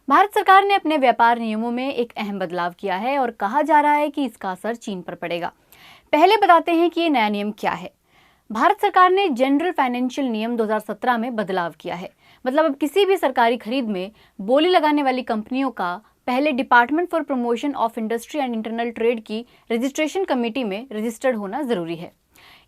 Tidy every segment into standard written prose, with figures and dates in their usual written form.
भारत सरकार ने अपने व्यापार नियमों में एक अहम बदलाव किया है और कहा जा रहा है कि इसका असर चीन पर पड़ेगा। पहले बताते हैं कि ये नया नियम क्या है। भारत सरकार ने जनरल फाइनेंशियल नियम 2017 में बदलाव किया है। मतलब अब किसी भी सरकारी खरीद में बोली लगाने वाली कंपनियों का पहले department for promotion of industry and internal trade की रजिस्ट्रेशन कमेटी में रजिस्टर्ड होना जरूरी है।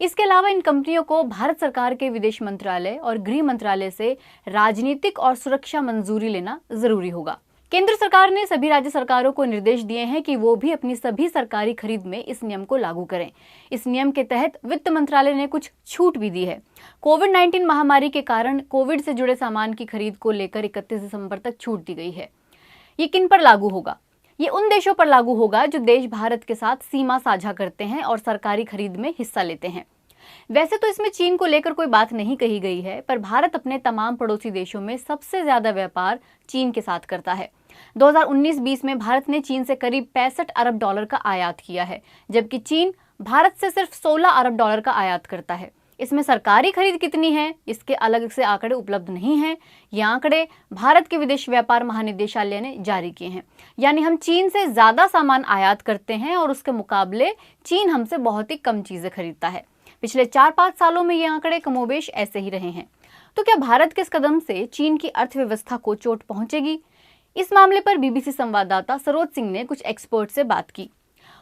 इसके अलावा इन कंपनियों को भारत सरकार के विदेश मंत्रालय और गृह मंत्रालय से राजनीतिक और सुरक्षा मंजूरी लेना जरूरी होगा। केंद्र सरकार ने सभी राज्य सरकारों को निर्देश दिए हैं कि वो भी अपनी सभी सरकारी खरीद में इस नियम को लागू करें। इस नियम के तहत वित्त मंत्रालय ने कुछ छूट भी दी है। कोविड-19 महामारी के कारण कोविड से जुड़े सामान की खरीद को लेकर 31 दिसंबर तक छूट दी गई है। ये किन पर लागू होगा? ये उन देशों पर लागू होगा जो देश भारत के साथ सीमा साझा करते हैं और सरकारी खरीद में हिस्सा लेते हैं। वैसे तो इसमें चीन को लेकर कोई बात नहीं कही गई है, पर भारत अपने तमाम पड़ोसी देशों में सबसे ज्यादा व्यापार चीन के साथ करता है। 2019-20 में भारत ने चीन से करीब 65 अरब डॉलर का आयात किया है, जबकि चीन भारत से सिर्फ 16 अरब डॉलर का आयात करता है। इसमें सरकारी खरीद कितनी है, इसके अलग से आंकड़े उपलब्ध नहीं हैं। ये आंकड़े भारत के विदेश व्यापार महानिदेशालय ने जारी किए हैं। यानी हम चीन से ज्यादा सामान आयात करते हैं और उसके मुकाबले चीन हमसे बहुत ही कम चीजें खरीदता है। पिछले 4-5 सालों में ये आंकड़े कमोबेश ऐसे ही रहे हैं। तो क्या भारत के इस कदम से चीन की अर्थव्यवस्था को चोट पहुंचेगी? इस मामले पर बीबीसी संवाददाता सरोज सिंह ने कुछ एक्सपर्ट से बात की।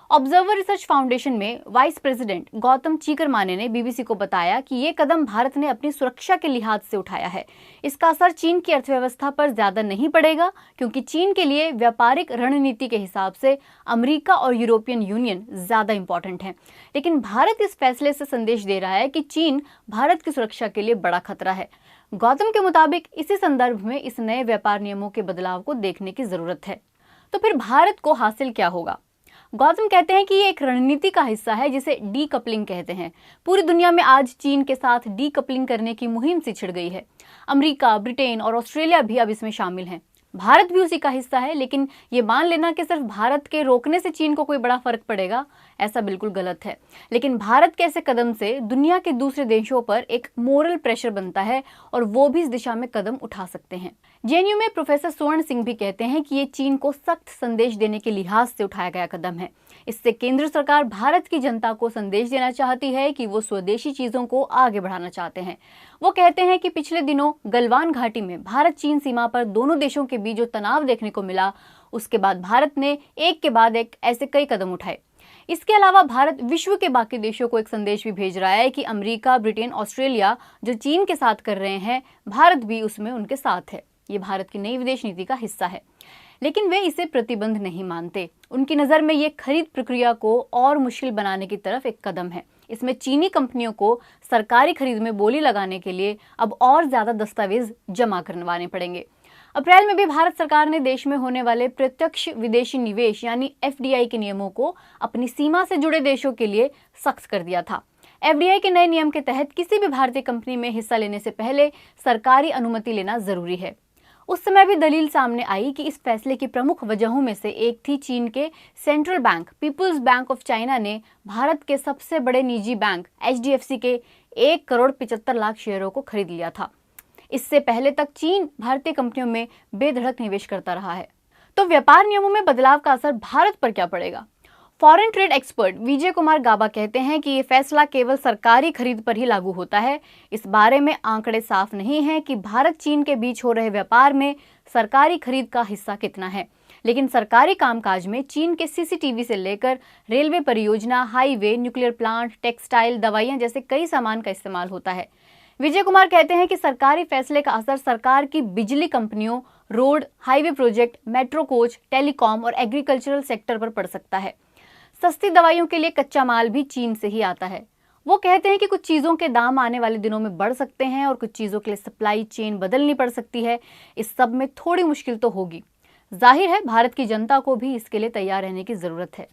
ऑब्जर्वर रिसर्च फाउंडेशन में वाइस प्रेसिडेंट गौतम चीकरमाने ने बीबीसी को बताया कि ये कदम भारत ने अपनी सुरक्षा के लिहाज से उठाया है। इसका असर चीन की अर्थव्यवस्था पर ज्यादा नहीं पड़ेगा, क्योंकि चीन के लिए व्यापारिक रणनीति के हिसाब से अमेरिका और यूरोपियन यूनियन ज्यादा इंपॉर्टेंट है। लेकिन भारत इस फैसले से संदेश दे रहा है कि चीन भारत की सुरक्षा के लिए बड़ा खतरा है। गौतम के मुताबिक इसी संदर्भ में इस नए व्यापार नियमों के बदलाव को देखने की जरूरत है। तो फिर भारत को हासिल क्या होगा? गौतम कहते हैं कि ये एक रणनीति का हिस्सा है जिसे डीकपलिंग कहते हैं। पूरी दुनिया में आज चीन के साथ डीकपलिंग करने की मुहिम सी छिड़ गई है। अमेरिका, ब्रिटेन और ऑस्ट्रेलिया भी अब इसमें शामिल हैं। भारत भी उसी का हिस्सा है, लेकिन ये मान लेना कि सिर्फ भारत के रोकने से चीन को कोई बड़ा फर्क पड़ेगा, ऐसा बिल्कुल गलत है। लेकिन भारत के ऐसे कदम से दुनिया के दूसरे देशों पर एक मोरल प्रेशर बनता है और वो भी इस दिशा में कदम उठा सकते हैं। जेएनयू में प्रोफेसर स्वर्ण सिंह भी कहते हैं कि ये चीन को सख्त संदेश देने के लिहाज से उठाया गया कदम है। इससे केंद्र सरकार भारत की जनता को संदेश देना चाहती है कि वो स्वदेशी चीजों को आगे बढ़ाना चाहते हैं। वो कहते हैं कि पिछले दिनों गलवान घाटी में भारत चीन सीमा पर दोनों देशों के बीच जो तनाव देखने को मिला, उसके बाद भारत ने एक के बाद एक ऐसे कई कदम उठाए। इसके अलावा भारत विश्व के बाकी देशों को एक संदेश भी भेज रहा है कि अमेरिका, ब्रिटेन, ऑस्ट्रेलिया जो चीन के साथ कर रहे हैं, भारत भी उसमें उनके साथ है। ये भारत की नई विदेश नीति का हिस्सा है, लेकिन वे इसे प्रतिबंध नहीं मानते। उनकी नज़र में ये खरीद प्रक्रिया को और मुश्किल बनाने की तरफ एक कदम है। इसमें चीनी कंपनियों को सरकारी खरीद में बोली लगाने के लिए अब और ज्यादा दस्तावेज जमा करवाने पड़ेंगे। अप्रैल में भी भारत सरकार ने देश में होने वाले प्रत्यक्ष विदेशी निवेश यानी एफडीआई के नियमों को अपनी सीमा से जुड़े देशों के लिए सख्त कर दिया था। एफडीआई के नए नियम के तहत किसी भी भारतीय कंपनी में हिस्सा लेने से पहले सरकारी अनुमति लेना जरूरी है। उस समय भी दलील सामने आई कि इस फैसले की प्रमुख वजहों में से एक थी चीन के central bank People's Bank of China ने भारत के सबसे बड़े निजी बैंक एचडीएफसी के 1 करोड़ 75 लाख शेयरों को खरीद लिया था। इससे पहले तक चीन भारतीय कंपनियों में बेधड़क निवेश करता रहा है। तो व्यापार नियमों में बदलाव का असर भारत पर क्या पड़ेगा? Foreign trade expert Vijay Kumar गाबा कहते हैं कि ये फैसला केवल सरकारी खरीद पर ही लागू होता है। इस बारे में आंकड़े साफ नहीं हैं कि भारत चीन के बीच हो रहे व्यापार में सरकारी खरीद का हिस्सा कितना है। लेकिन सरकारी कामकाज में चीन के सीसीटीवी से लेकर रेलवे परियोजना, हाईवे, न्यूक्लियर प्लांट, टेक्सटाइल, दवाइयां जैसे कई सामान का इस्तेमाल होता है। विजय कुमार कहते हैं कि सरकारी फैसले का असर सरकार की बिजली कंपनियों, road, highway project, metro coach, telecom और एग्रीकल्चरल सेक्टर पर पड़ सकता है। सस्ती दवाइयों के लिए कच्चा माल भी चीन से ही आता है। वो कहते हैं कि कुछ चीज़ों के दाम आने वाले दिनों में बढ़ सकते हैं और कुछ चीज़ों के लिए सप्लाई चेन बदलनी पड़ सकती है। इस सब में थोड़ी मुश्किल तो होगी। जाहिर है भारत की जनता को भी इसके लिए तैयार रहने की ज़रूरत है।